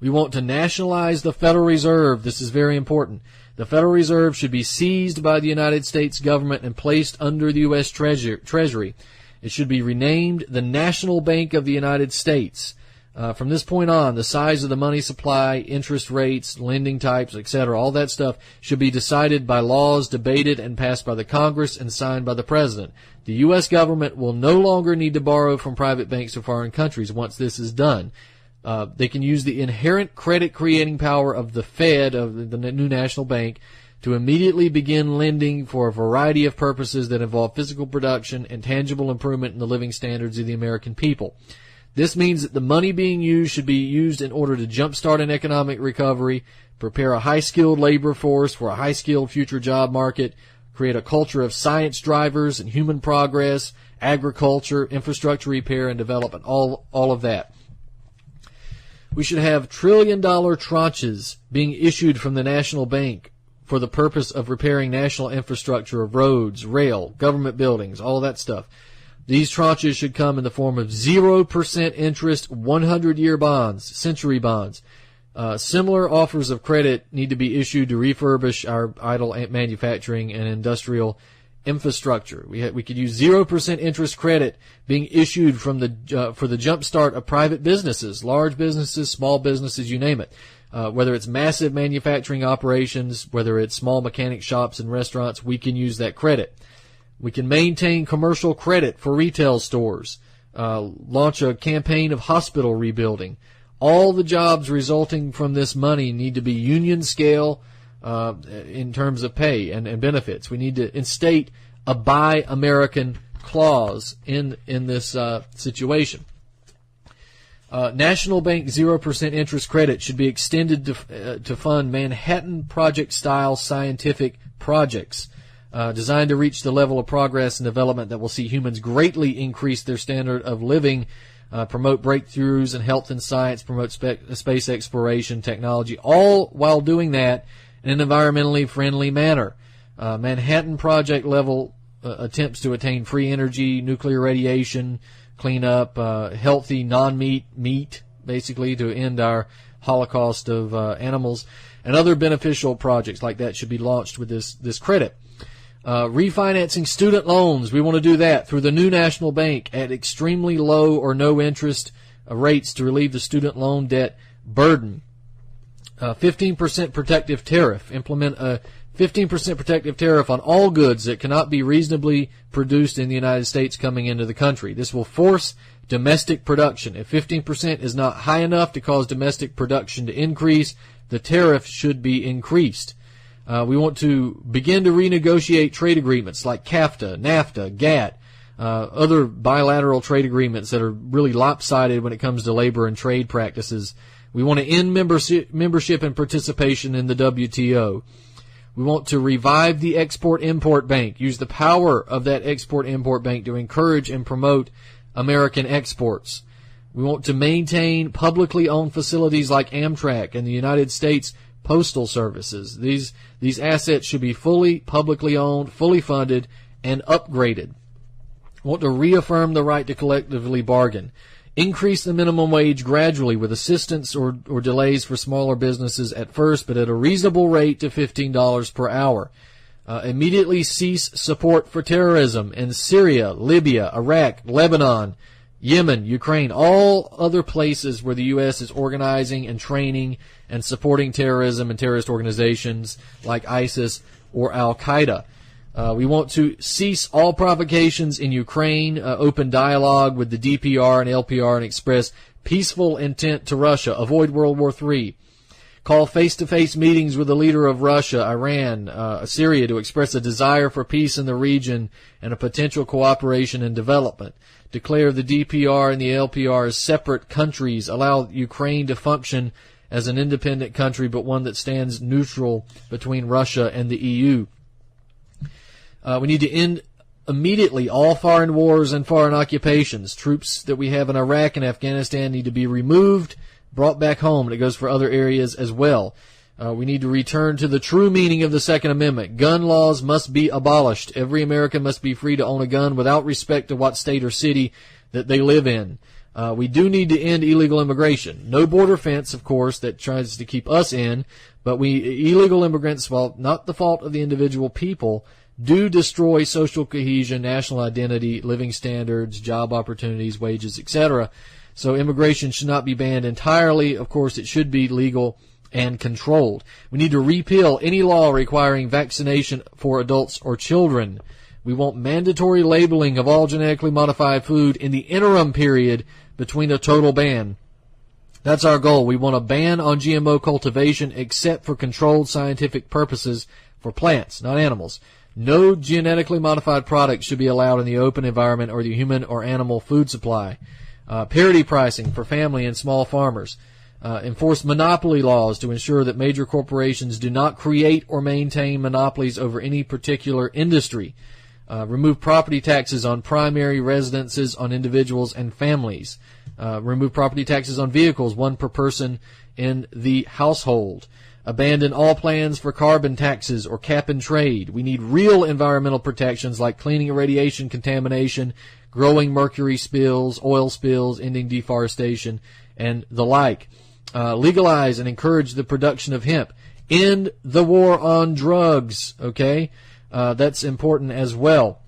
We want to nationalize the Federal Reserve. This is very important. The Federal Reserve should be seized by the United States government and placed under the U.S. Treasury. It should be renamed the National Bank of the United States. From this point on, the size of the money supply, interest rates, lending types, etc., all that stuff should be decided by laws debated and passed by the Congress and signed by the President. The U.S. government will no longer need to borrow from private banks or foreign countries once this is done. They can use the inherent credit-creating power of the Fed, of the new national bank, to immediately begin lending for a variety of purposes that involve physical production and tangible improvement in the living standards of the American people. This means that the money being used should be used in order to jumpstart an economic recovery, prepare a high-skilled labor force for a high-skilled future job market, create a culture of science drivers and human progress, agriculture, infrastructure repair and development, all of that. We should have trillion-dollar tranches being issued from the National Bank for the purpose of repairing national infrastructure of roads, rail, government buildings, all that stuff. These tranches should come in the form of 0% interest, 100-year bonds, century bonds. Similar offers of credit need to be issued to refurbish our idle manufacturing and industrial infrastructure. We could use 0% interest credit being issued from for the jumpstart of private businesses, large businesses, small businesses, you name it. Whether it's massive manufacturing operations, whether it's small mechanic shops and restaurants, we can use that credit. We can maintain commercial credit for retail stores, launch a campaign of hospital rebuilding. All the jobs resulting from this money need to be union scale in terms of pay and benefits. We need to instate a Buy American clause in this situation. National Bank 0% interest credit should be extended to fund Manhattan Project-style scientific projects designed to reach the level of progress and development that will see humans greatly increase their standard of living, promote breakthroughs in health and science, promote space exploration, technology, all while doing that in an environmentally friendly manner. Manhattan Project level attempts to attain free energy, nuclear radiation, clean up healthy meat, basically, to end our holocaust of animals, and other beneficial projects like that should be launched with this credit. Refinancing student loans, we want to do that through the new national bank at extremely low or no interest rates to relieve the student loan debt burden. 15% protective tariff. Implement a 15% protective tariff on all goods that cannot be reasonably produced in the United States coming into the country. This will force domestic production. If 15% is not high enough to cause domestic production to increase, the tariff should be increased. We want to begin to renegotiate trade agreements like CAFTA, NAFTA, GATT, other bilateral trade agreements that are really lopsided when it comes to labor and trade practices. We want to end membership and participation in the WTO. We want to revive the Export-Import Bank, use the power of that Export-Import Bank to encourage and promote American exports. We want to maintain publicly owned facilities like Amtrak and the United States Postal Services. These assets should be fully publicly owned, fully funded, and upgraded. We want to reaffirm the right to collectively bargain. Increase the minimum wage gradually with assistance or delays for smaller businesses at first, but at a reasonable rate to $15 per hour. Immediately cease support for terrorism in Syria, Libya, Iraq, Lebanon, Yemen, Ukraine, all other places where the U.S. is organizing and training and supporting terrorism and terrorist organizations like ISIS or Al-Qaeda. We want to cease all provocations in Ukraine, open dialogue with the DPR and LPR, and express peaceful intent to Russia. Avoid World War III. Call face-to-face meetings with the leader of Russia, Iran, Syria to express a desire for peace in the region and a potential cooperation and development. Declare the DPR and the LPR as separate countries. Allow Ukraine to function as an independent country, but one that stands neutral between Russia and the EU. We need to end immediately all foreign wars and foreign occupations. Troops that we have in Iraq and Afghanistan need to be removed, brought back home, and it goes for other areas as well. We need to return to the true meaning of the Second Amendment. Gun laws must be abolished. Every American must be free to own a gun without respect to what state or city that they live in. We do need to end illegal immigration. No border fence, of course, that tries to keep us in, but illegal immigrants, while not the fault of the individual people, do destroy social cohesion, national identity, living standards, job opportunities, wages, etc. So immigration should not be banned entirely. Of course, it should be legal and controlled. We need to repeal any law requiring vaccination for adults or children. We want mandatory labeling of all genetically modified food in the interim period between a total ban. That's our goal. We want a ban on GMO cultivation except for controlled scientific purposes for plants, not animals. No genetically modified products should be allowed in the open environment or the human or animal food supply. Parity pricing for family and small farmers. Enforce monopoly laws to ensure that major corporations do not create or maintain monopolies over any particular industry. Remove property taxes on primary residences on individuals and families. Remove property taxes on vehicles, one per person in the household. Abandon all plans for carbon taxes or cap and trade. We need real environmental protections like cleaning and radiation contamination, growing mercury spills, oil spills, ending deforestation, and the like. Legalize and encourage the production of hemp. End the war on drugs, okay? That's important as well.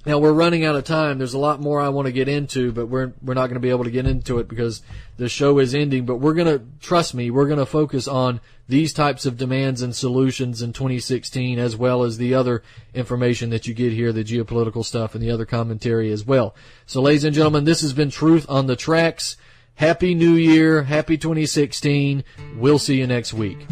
Now, we're running out of time. There's a lot more I want to get into, but we're not going to be able to get into it because the show is ending. But we're going to, trust me, we're going to focus on these types of demands and solutions in 2016, as well as the other information that you get here, the geopolitical stuff and the other commentary as well. So, ladies and gentlemen, this has been Truth on the Tracks. Happy New Year. Happy 2016. We'll see you next week.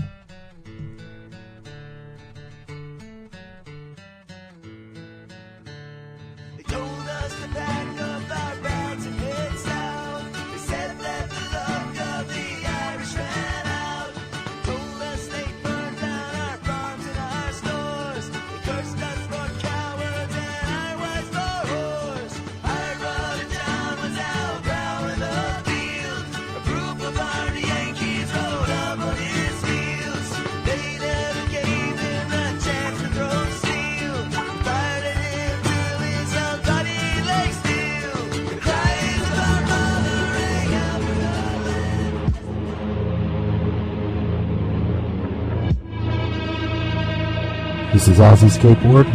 This is Ozzy Skateboard,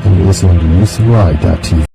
and you're listening to UCY.TV.